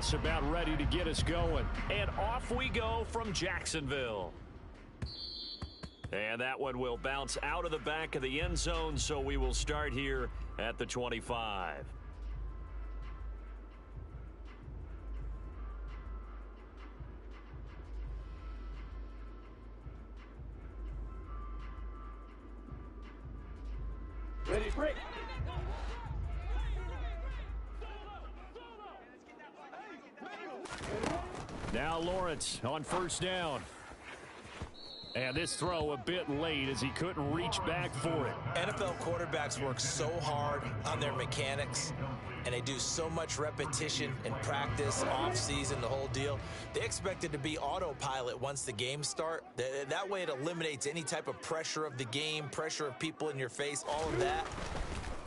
just about ready to get us going. And off we go from Jacksonville. And that one will bounce out of the back of the end zone, so we will start here at the 25. Ready, break. Now Lawrence on first down. And this throw a bit late as he couldn't reach back for it. NFL quarterbacks work so hard on their mechanics, and they do so much repetition in practice, off-season, the whole deal. They expect it to be autopilot once the games start. That way it eliminates any type of pressure of the game, pressure of people in your face, all of that.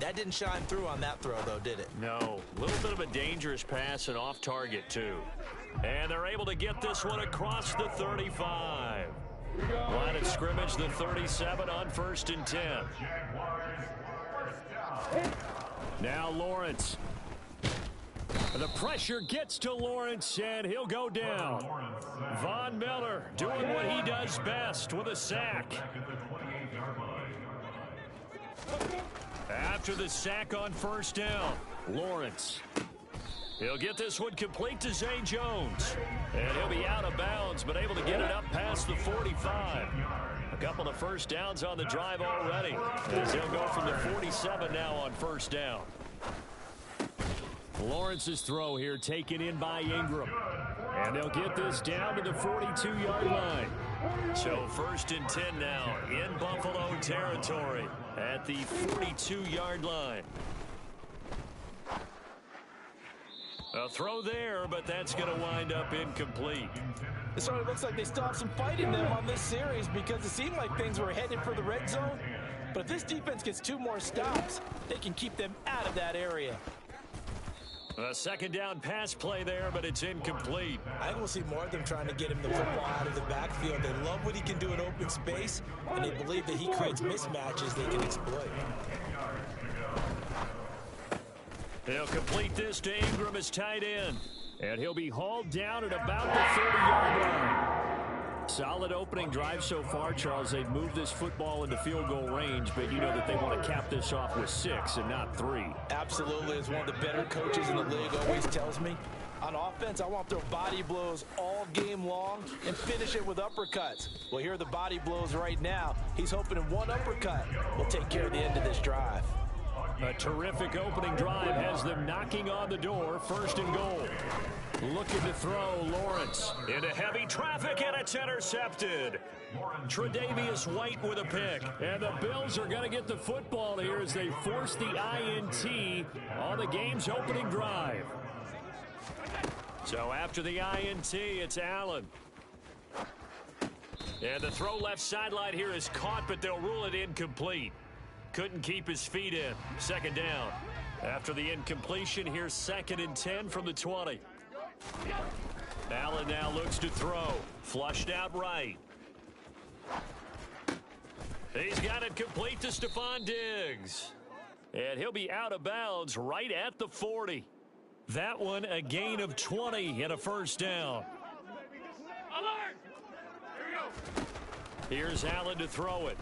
That didn't shine through on that throw, though, did it? No. A little bit of a dangerous pass and off target, too. And they're able to get this one across the 35. Line of scrimmage, the 37 on 1st and 10. Now Lawrence. The pressure gets to Lawrence, and he'll go down. Von Miller doing what he does best with a sack. After the sack on first down, Lawrence. He'll get this one complete to Zay Jones. And he'll be out of bounds, but able to get it up past the 45. A couple of first downs on the drive already, as he'll go from the 47 now on first down. Lawrence's throw here taken in by Ingram. And they'll get this down to the 42-yard line. So 1st and 10 now in Buffalo territory at the 42-yard line. A throw there, but that's going to wind up incomplete. It certainly looks like they still have some fight in them on this series because it seemed like things were headed for the red zone. But if this defense gets 2 more stops, they can keep them out of that area. A second down pass play there, but it's incomplete. I think we'll see more of them trying to get him the football out of the backfield. They love what he can do in open space, and they believe that he creates mismatches they can exploit. He'll complete this to Ingram as tight end. And he'll be hauled down at about the 30-yard line. Solid opening drive so far, Charles. They've moved this football into field goal range, but you know that they want to cap this off with 6 and not 3. Absolutely. As one of the better coaches in the league always tells me, on offense, I want to throw body blows all game long and finish it with uppercuts. Well, here are the body blows right now. He's hoping in one uppercut will take care of the end of this drive. A terrific opening drive has them knocking on the door. 1st and goal. Looking to throw, Lawrence. Into heavy traffic, and it's intercepted. Tre'Davious White with a pick. And the Bills are going to get the football here as they force the INT on the game's opening drive. So after the INT, it's Allen. And the throw left sideline here is caught, but they'll rule it incomplete. Couldn't keep his feet in. 2nd down. After the incompletion, here's 2nd and 10 from the 20. Allen now looks to throw. Flushed out right. He's got it complete to Stephon Diggs. And he'll be out of bounds right at the 40. That one a gain of 20 and a 1st down. Here's Allen to throw it.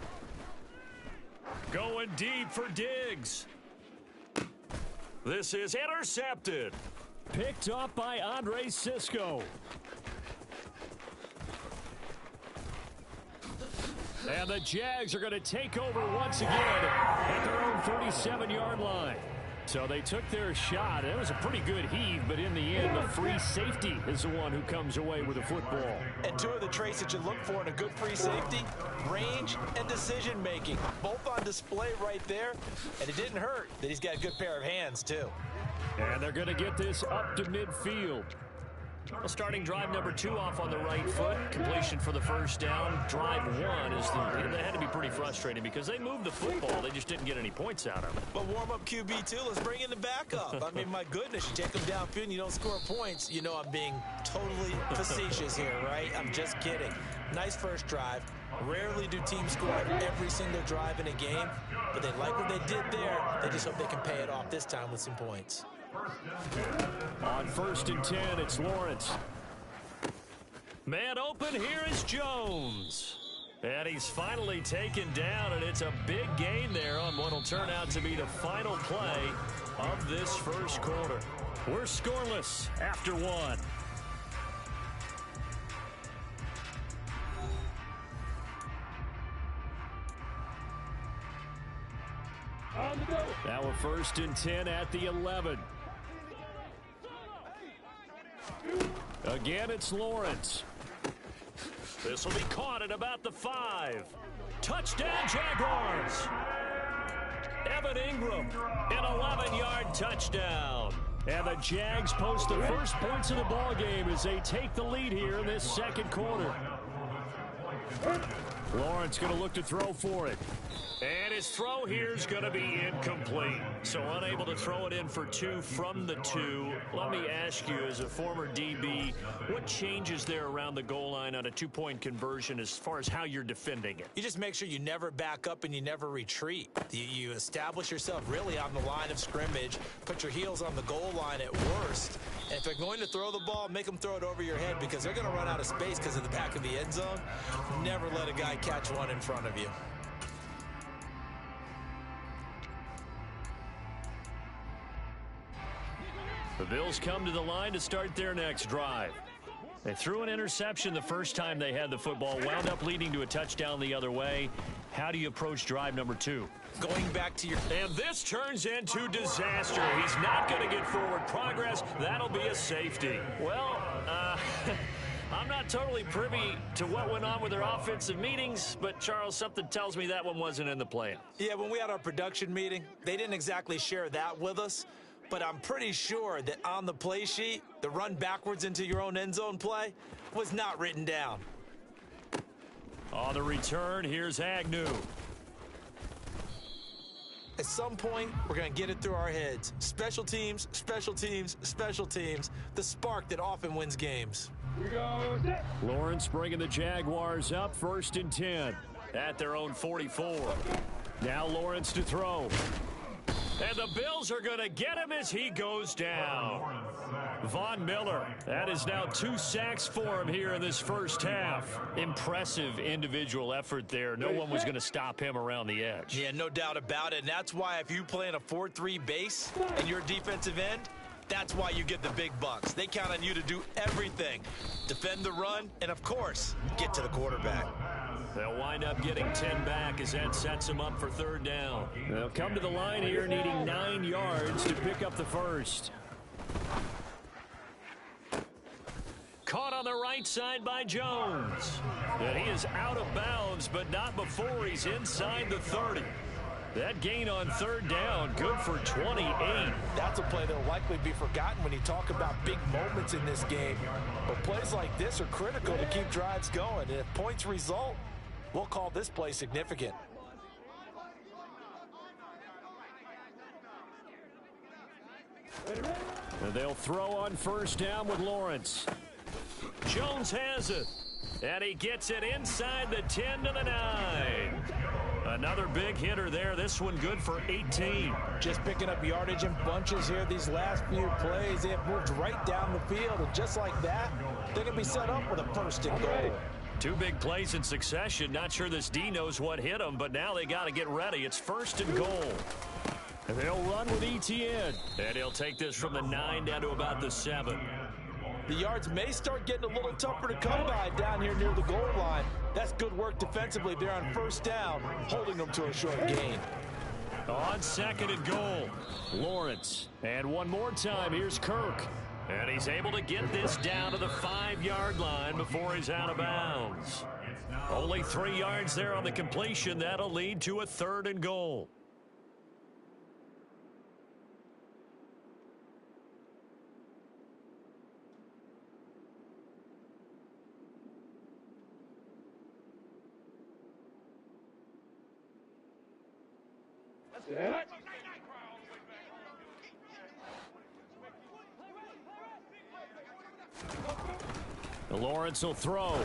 Going deep for Diggs. This is intercepted. Picked off by Andre Sisco. And the Jags are going to take over once again at their own 37-yard line. So they took their shot. It was a pretty good heave, but in the end, the free safety is the one who comes away with the football. And 2 of the traits that you look for in a good free safety, range and decision-making. Both on display right there, and it didn't hurt that he's got a good pair of hands, too. And they're going to get this up to midfield. Well, starting drive number 2 off on the right foot. Completion for the 1st down. Drive 1 is that had to be pretty frustrating because they moved the football. They just didn't get any points out of it. But warm-up QB, too. Let's bring in the backup. I mean, my goodness, you take them downfield and you don't score points. You know I'm being totally facetious here, right? I'm just kidding. Nice first drive. Rarely do teams score every single drive in a game, but they like what they did there. They just hope they can pay it off this time with some points. On 1st and 10, it's Lawrence. Man open, here is Jones. And he's finally taken down, and it's a big gain there on what will turn out to be the final play of this first quarter. We're scoreless after one. Now we're 1st and 10 at the 11. Again, it's Lawrence. This will be caught at about the 5. Touchdown, Jaguars. Evan Ingram, an 11-yard touchdown. And the Jags post the first points of the ball game as they take the lead here in this second quarter. Lawrence going to look to throw for it. And his throw here is going to be incomplete. So unable to throw it in for 2 from the 2. Let me ask you, as a former DB, what changes there around the goal line on a 2-point conversion as far as how you're defending it? You just make sure you never back up and you never retreat. You establish yourself really on the line of scrimmage, put your heels on the goal line at worst. And if they're going to throw the ball, make them throw it over your head because they're going to run out of space because of the back of the end zone. Never let a guy catch one in front of you. The Bills come to the line to start their next drive. They threw an interception the first time they had the football, wound up leading to a touchdown the other way. How do you approach drive number 2? Going back to your... And this turns into disaster. He's not going to get forward progress. That'll be a safety. Well, I'm not totally privy to what went on with their offensive meetings, but, Charles, something tells me that one wasn't in the plan. Yeah, when we had our production meeting, they didn't exactly share that with us. But I'm pretty sure that on the play sheet, the run backwards into your own end zone play was not written down. On the return, here's Agnew. At some point, we're going to get it through our heads. Special teams, special teams, special teams. The spark that often wins games. Lawrence bringing the Jaguars up 1st and 10 at their own 44. Now Lawrence to throw. And the Bills are going to get him as he goes down. Von Miller, that is now 2 sacks for him here in this first half. Impressive individual effort there. No one was going to stop him around the edge. Yeah, no doubt about it. And that's why if you play in a 4-3 base and you're a defensive end, that's why you get the big bucks. They count on you to do everything. Defend the run and, of course, get to the quarterback. They'll wind up getting 10 back as that sets them up for 3rd down. They'll come to the line here needing 9 yards to pick up the first. Caught on the right side by Jones. And he is out of bounds, but not before he's inside the 30. That gain on 3rd down, good for 28. That's a play that will likely be forgotten when you talk about big moments in this game. But plays like this are critical to keep drives going. And if points result, we'll call this play significant. And they'll throw on 1st down with Lawrence. Jones has it. And he gets it inside the 10 to the 9. Another big hitter there. This one good for 18. Just picking up yardage in bunches here these last few plays. They have moved right down the field. And just like that, they're going to be set up with a 1st and goal. 2 big plays in succession. Not sure this D knows what hit him, but now they got to get ready. It's 1st and goal. And they'll run with ETN. And he'll take this from the 9 down to about the 7. The yards may start getting a little tougher to come by down here near the goal line. That's good work defensively there on 1st down, holding them to a short gain. On 2nd and goal, Lawrence. And one more time, here's Kirk. And he's able to get this down to the 5-yard line before he's out of bounds. Only 3 yards there on the completion. That'll lead to a 3rd and goal. Lawrence will throw.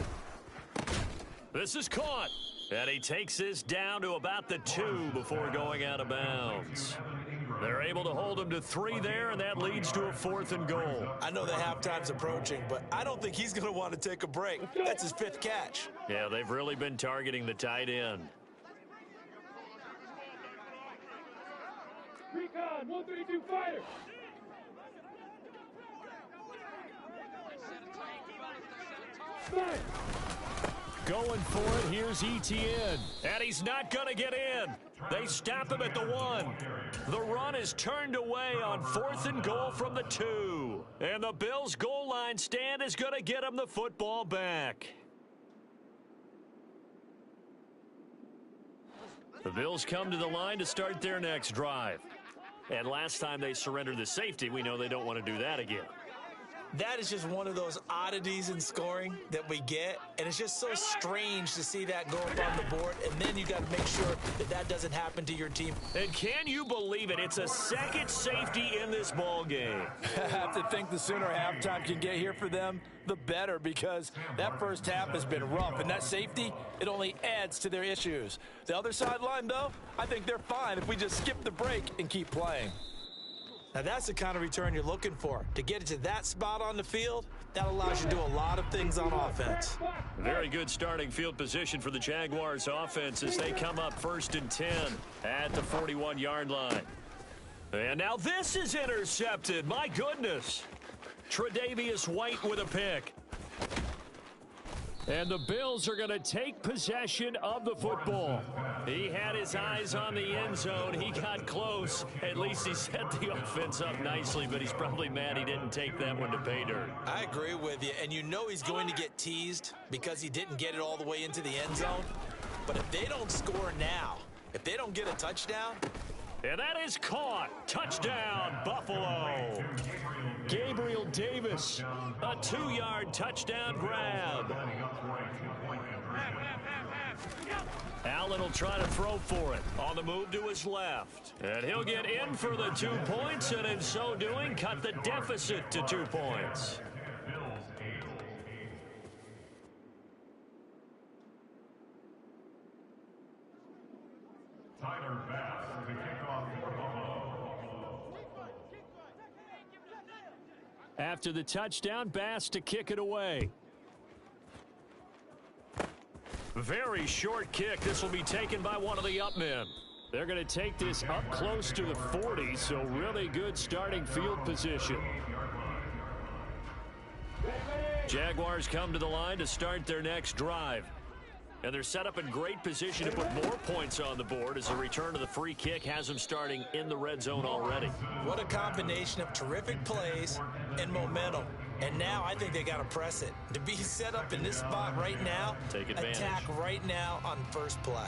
This is caught. And he takes this down to about the 2 before going out of bounds. They're able to hold him to 3 there, and that leads to a 4th and goal. I know the halftime's approaching, but I don't think he's going to want to take a break. That's his 5th catch. Yeah, they've really been targeting the tight end. Recon, 132 fighter. Going for it, here's ETN. And he's not going to get in. They stop him at the 1. The run is turned away on 4th and goal from the 2. And the Bills' goal line stand is going to get him the football back. The Bills come to the line to start their next drive. And last time they surrendered the safety, we know they don't want to do that again. That is just one of those oddities in scoring that we get, and it's just so strange to see that go up on the board, and then you got to make sure that that doesn't happen to your team. And can you believe it? It's a second safety in this ball game. I have to think the sooner halftime can get here for them, the better, because that first half has been rough, and that safety, it only adds to their issues. The other sideline, though, I think they're fine if we just skip the break and keep playing. Now, that's the kind of return you're looking for. To get it to that spot on the field, that allows you to do a lot of things on offense. Very good starting field position for the Jaguars offense as they come up 1st and 10 at the 41-yard line. And now this is intercepted. My goodness. Tre'Davious White with a pick. And the Bills are going to take possession of the football. He had his eyes on the end zone. He got close. At least he set the offense up nicely, but he's probably mad he didn't take that one to pay dirt. I agree with you, and you know he's going to get teased because he didn't get it all the way into the end zone. But if they don't score now, if they don't get a touchdown. And that is caught. Touchdown, Buffalo. Gabriel Davis, a 2-yard touchdown grab. Allen will try to throw for it on the move to his left. And he'll get in for the 2 points, and in so doing, cut the deficit to 2 points. After the touchdown, Bass to kick it away. Very short kick. This will be taken by one of the up men. They're going to take this up close to the 40, so really good starting field position. Jaguars come to the line to start their next drive. And they're set up in great position to put more points on the board as the return of the free kick has them starting in the red zone already. What a combination of terrific plays and momentum. And now I think they got to press it. To be set up in this spot right now, take advantage. Attack right now on first play.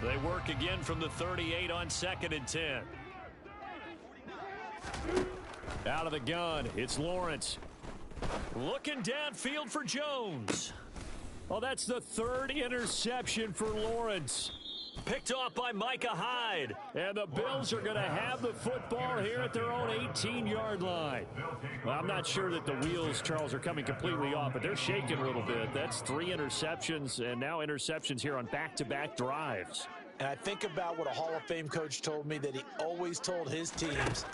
They work again from the 38 on 2nd and 10. Out of the gun, it's Lawrence. Looking downfield for Jones. Oh, that's the 3rd interception for Lawrence. Picked off by Micah Hyde. And the Bills are going to have the football here at their own 18-yard line. Well, I'm not sure that the wheels, Charles, are coming completely off, but they're shaking a little bit. That's 3 interceptions, and now interceptions here on back-to-back drives. And I think about what a Hall of Fame coach told me that he always told his teams,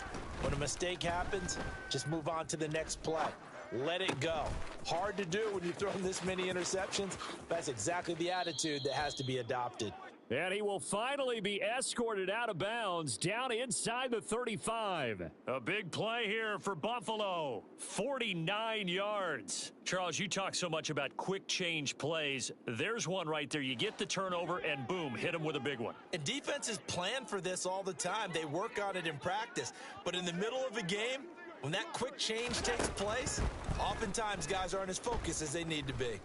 when a mistake happens, just move on to the next play. Let it go. Hard to do when you throw this many interceptions. That's exactly the attitude that has to be adopted. And he will finally be escorted out of bounds down inside the 35. A big play here for Buffalo. 49 yards. Charles, you talk so much about quick change plays. There's one right there. You get the turnover and boom, hit him with a big one. And defenses plan for this all the time. They work on it in practice. But in the middle of a game, when that quick change takes place, oftentimes guys aren't as focused as they need to be.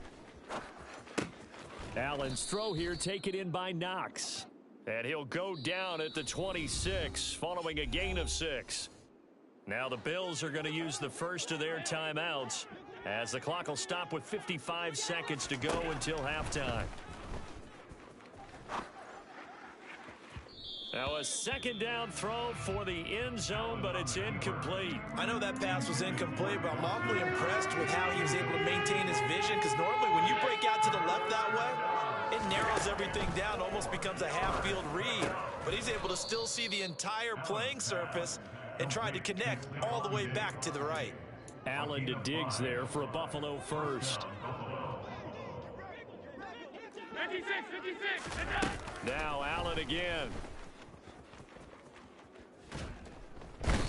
Allen's throw here taken in by Knox. And he'll go down at the 26 following a gain of 6. Now the Bills are going to use the first of their timeouts as the clock will stop with 55 seconds to go until halftime. Now a second down throw for the end zone, but it's incomplete. I know that pass was incomplete, but I'm awfully impressed with how he was able to maintain his vision, because normally when you break out to the left that way, it narrows everything down, almost becomes a half-field read. But he's able to still see the entire playing surface and try to connect all the way back to the right. Allen to Diggs there for a Buffalo first. 56. Now Allen again.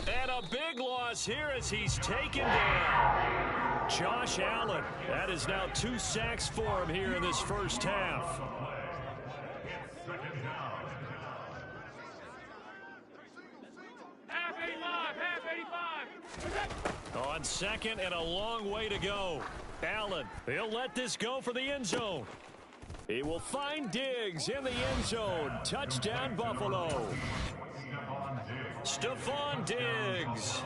And a big loss here as he's taken down. Josh Allen. That is now 2 sacks for him here in this first half. Half 85. On second and a long way to go. Allen, he'll let this go for the end zone. He will find Diggs in the end zone. Touchdown, Buffalo. Stephon Diggs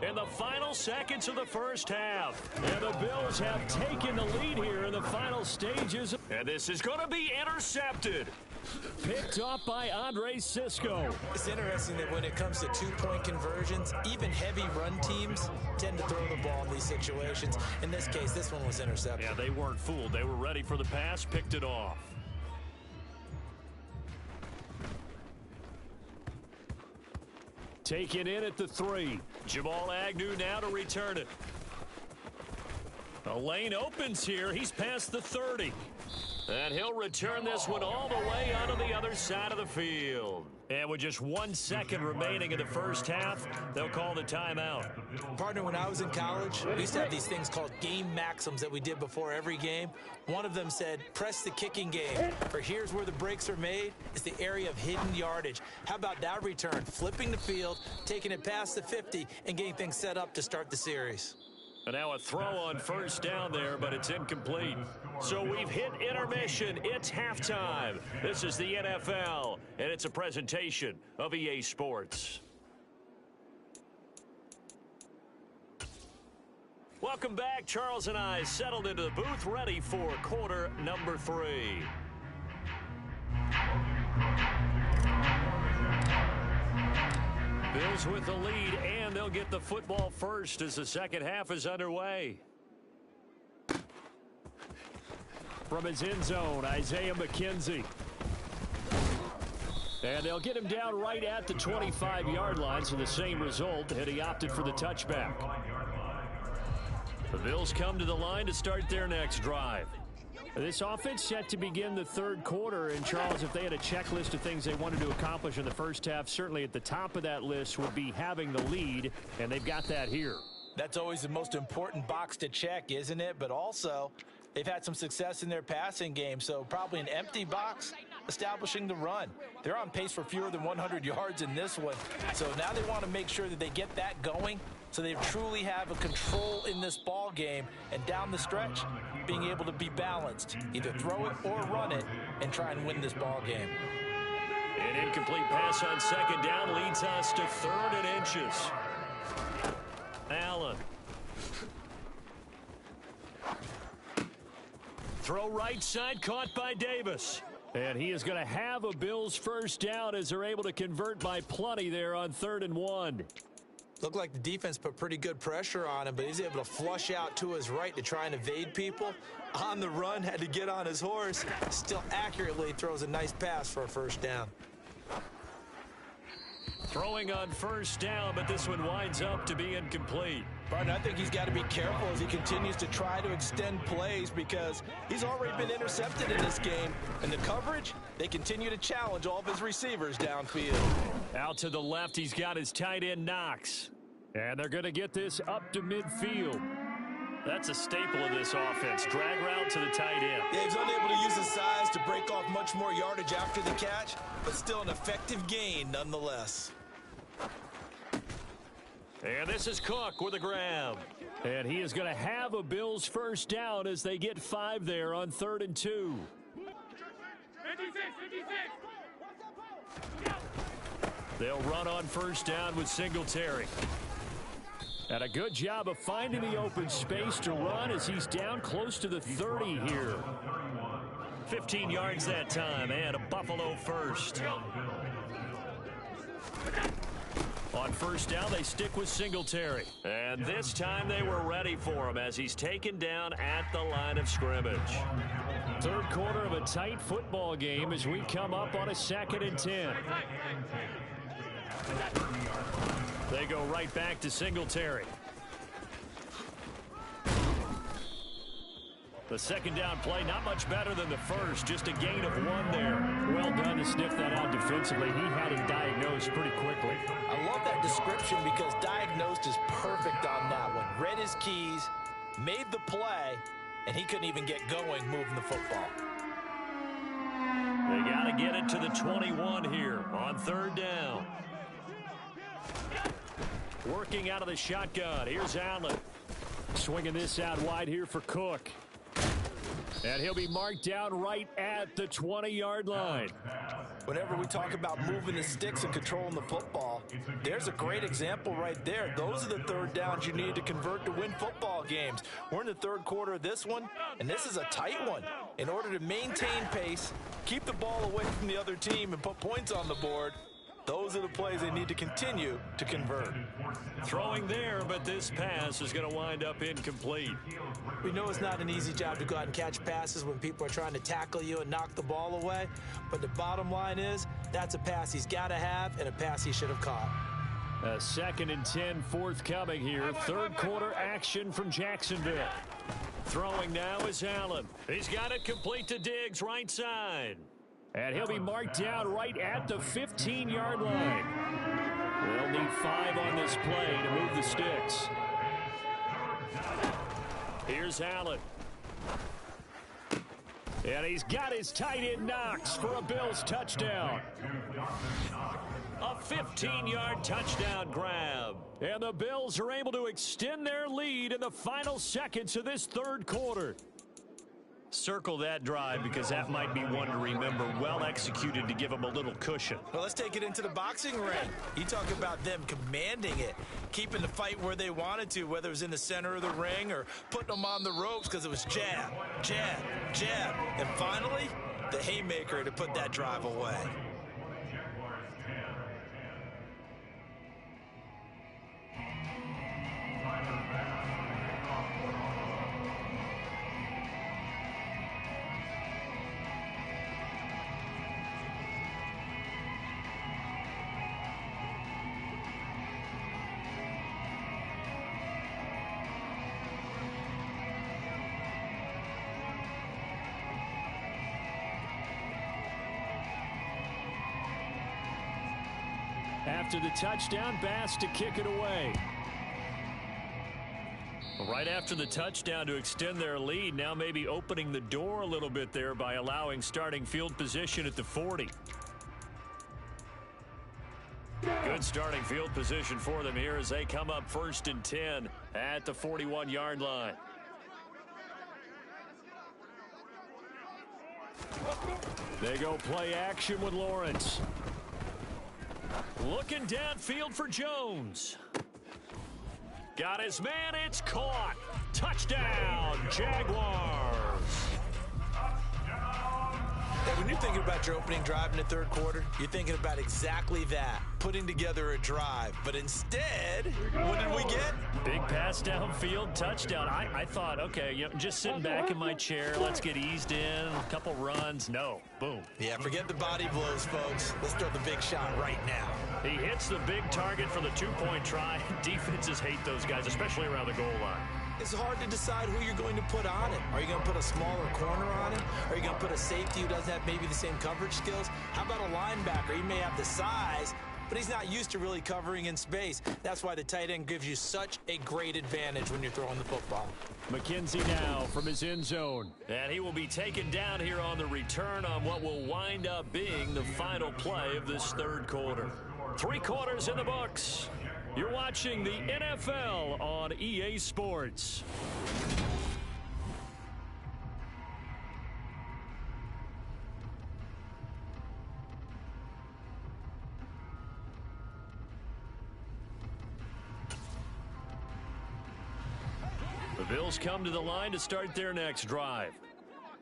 in the final seconds of the first half. And the Bills have taken the lead here in the final stages. And this is going to be intercepted. Picked off by Andre Cisco. It's interesting that when it comes to two-point conversions, even heavy run teams tend to throw the ball in these situations. In this case, this one was intercepted. Yeah, they weren't fooled. They were ready for the pass, picked it off. Taken in at the 3. Jamal Agnew now to return it. The lane opens here. He's past the 30. And he'll return this one all the way onto the other side of the field. And with just 1 second remaining in the first half, they'll call the timeout. Partner, when I was in college, we used to have these things called game maxims that we did before every game. One of them said, press the kicking game, or here's where the breaks are made. It's the area of hidden yardage. How about that return? Flipping the field, taking it past the 50, and getting things set up to start the series. And now a throw on first down there, but it's incomplete. So we've hit intermission. It's halftime. This is the NFL, and it's a presentation of EA Sports. Welcome back. Charles and I settled into the booth, ready for quarter number 3. Bills with the lead, and they'll get the football first as the second half is underway. From his end zone, Isaiah McKenzie. And they'll get him down right at the 25-yard line, so the same result, and he opted for the touchback. The Bills come to the line to start their next drive. This offense set to begin the third quarter, and Charles, if they had a checklist of things they wanted to accomplish in the first half, certainly at the top of that list would be having the lead, and they've got that here. That's always the most important box to check, isn't it? But also, they've had some success in their passing game, so probably an empty box establishing the run. They're on pace for fewer than 100 yards in this one, so now they want to make sure that they get that going so they truly have a control in this ball game, and down the stretch, being able to be balanced, either throw it or run it, and try and win this ball game. An incomplete pass on second down leads us to 3rd and inches. Allen. Throw right side, caught by Davis. And he is going to have a Bills first down as they're able to convert by plenty there on 3rd and 1. Looked like the defense put pretty good pressure on him, but he's able to flush out to his right to try and evade people. On the run, had to get on his horse. Still accurately throws a nice pass for a first down. Throwing on first down, but this one winds up to be incomplete. But I think he's got to be careful as he continues to try to extend plays because he's already been intercepted in this game. And the coverage, they continue to challenge all of his receivers downfield. Out to the left, he's got his tight end Knox. And they're going to get this up to midfield. That's a staple of this offense. Drag route to the tight end. Yeah, he's unable to use his size to break off much more yardage after the catch, but still an effective gain nonetheless. And this is Cook with a grab. And he is going to have a Bills first down as they get 5 there on 3rd and 2. 56. They'll run on first down with Singletary. And a good job of finding the open space to run as he's down close to the 30 here. 15 yards that time and a Buffalo first. On first down, they stick with Singletary. And this time they were ready for him as he's taken down at the line of scrimmage. Third quarter of a tight football game as we come up on a 2nd and 10. They go right back to Singletary. The second down play, not much better than the first, just a gain of 1 there. Well done to sniff that out defensively. He had him diagnosed pretty quickly. I love that description because diagnosed is perfect on that one. Read his keys, made the play, and he couldn't even get going moving the football. They got to get it to the 21 here on 3rd down. Working out of the shotgun. Here's Allen. Swinging this out wide here for Cook. And he'll be marked down right at the 20-yard line. Whenever we talk about moving the sticks and controlling the football, there's a great example right there. Those are the 3rd downs you need to convert to win football games. We're in the 3rd quarter of this one, and this is a tight one. In order to maintain pace, keep the ball away from the other team, and put points on the board, those are the plays they need to continue to convert. Throwing there, but this pass is going to wind up incomplete. We know it's not an easy job to go out and catch passes when people are trying to tackle you and knock the ball away. But the bottom line is, that's a pass he's got to have and a pass he should have caught. A 2nd and 10 forthcoming here. 3rd quarter action from Jacksonville. Throwing now is Allen. He's got it complete to Diggs, right side. And he'll be marked down right at the 15-yard line. They'll need 5 on this play to move the sticks. Here's Allen. And he's got his tight end Knox for a Bills touchdown. A 15-yard touchdown grab. And the Bills are able to extend their lead in the final seconds of this 3rd quarter. Circle that drive because that might be one to remember. Well executed to give them a little cushion. Well, let's take it into the boxing ring. You talk about them commanding it, keeping the fight where they wanted to, whether it was in the center of the ring or putting them on the ropes because it was jab, jab, jab. And finally, the haymaker to put that drive away. After the touchdown, Bass to kick it away. Right after the touchdown to extend their lead, now maybe opening the door a little bit there by allowing starting field position at the 40. Good starting field position for them here as they come up 1st and 10 at the 41-yard line. They go play action with Lawrence. Looking downfield for Jones. Got his man, it's caught. Touchdown, Jaguars. Hey, when you're thinking about your opening drive in the 3rd quarter, you're thinking about exactly that, putting together a drive. But instead, what did we get? Big pass downfield, touchdown. I thought, okay, just sitting back in my chair, let's get eased in, a couple runs. No, boom. Yeah, forget the body blows, folks. Let's throw the big shot right now. He hits the big target for the 2-point try. Defenses hate those guys, especially around the goal line. It's hard to decide who you're going to put on it. Are you going to put a smaller corner on it? Are you going to put a safety who doesn't have maybe the same coverage skills? How about a linebacker? He may have the size, but he's not used to really covering in space. That's why the tight end gives you such a great advantage when you're throwing the football. McKenzie now from his end zone. And he will be taken down here on the return on what will wind up being the final play of this 3rd quarter. 3 quarters in the books. You're watching the NFL on EA Sports. The Bills come to the line to start their next drive.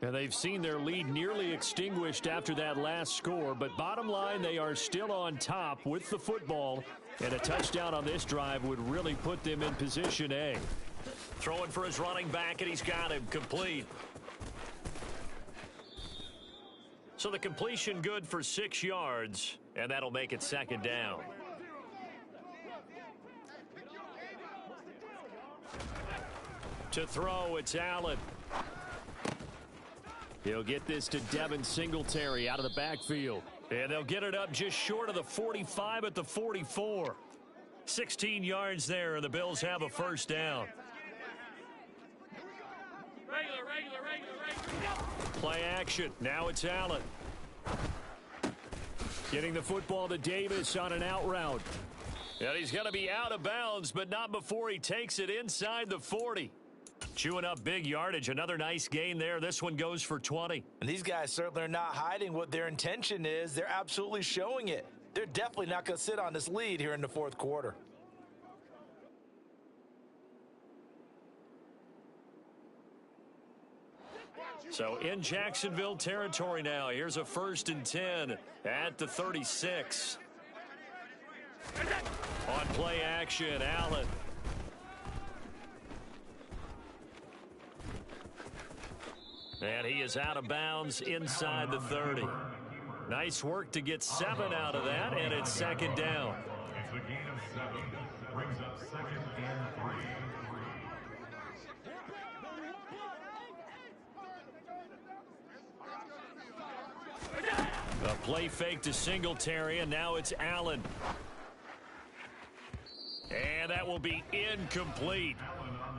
And they've seen their lead nearly extinguished after that last score, but bottom line, they are still on top with the football, and a touchdown on this drive would really put them in position A. Throwing for his running back, and he's got him complete. So the completion good for 6 yards, and that'll make it second down. To throw, it's Allen. He'll get this to Devin Singletary out of the backfield. And they'll get it up just short of the 45 at the 44. 16 yards there, and the Bills have a first down. Play action. Now it's Allen. Getting the football to Davis on an out route. And he's going to be out of bounds, but not before he takes it inside the 40. Chewing up big yardage. Another nice gain there. This one goes for 20. And these guys certainly are not hiding what their intention is. They're absolutely showing it. They're definitely not going to sit on this lead here in the fourth quarter. So in Jacksonville territory now. Here's a 1st and 10 at the 36. On play action, Allen. And he is out of bounds inside the 30. Nice work to get 7 out of that, and it's second down. It's a gain of 7. Brings up 2nd and 3. A play fake to Singletary, and now it's Allen. And that will be incomplete.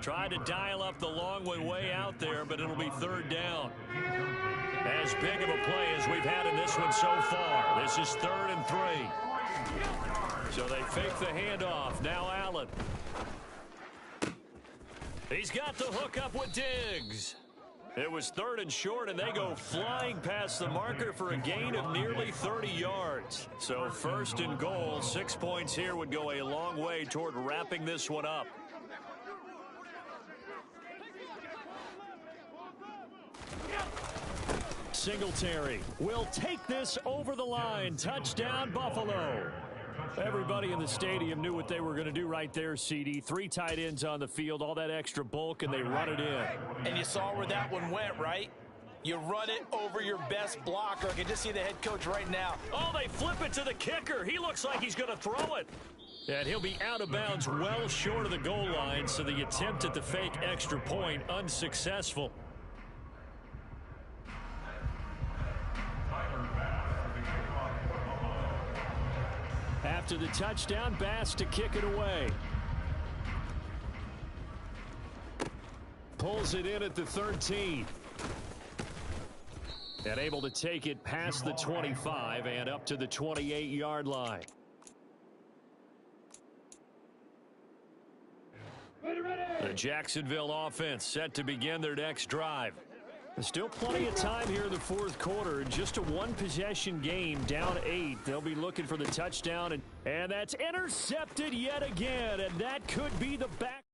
Tried to dial up the long way out there, but it'll be 3rd down. As big of a play as we've had in this one so far. This is 3rd and 3. So they fake the handoff. Now Allen. He's got the hook up with Diggs. It was 3rd and short, and they go flying past the marker for a gain of nearly 30 yards. So 1st and goal, 6 points here would go a long way toward wrapping this one up. Singletary will take this over the line. Touchdown, Buffalo. Everybody in the stadium knew what they were going to do right there, CD. 3 tight ends on the field, all that extra bulk, and they run it in. And you saw where that one went, right? You run it over your best blocker. I can just see the head coach right now. Oh, they flip it to the kicker. He looks like he's going to throw it. And he'll be out of bounds well short of the goal line, so the attempt at the fake extra point unsuccessful. After the touchdown, Bass to kick it away. Pulls it in at the 13. And able to take it past the 25 and up to the 28-yard line. The Jacksonville offense set to begin their next drive. There's still plenty of time here in the fourth quarter. Just a one-possession game, down 8. They'll be looking for the touchdown, and that's intercepted yet again, and that could be the back.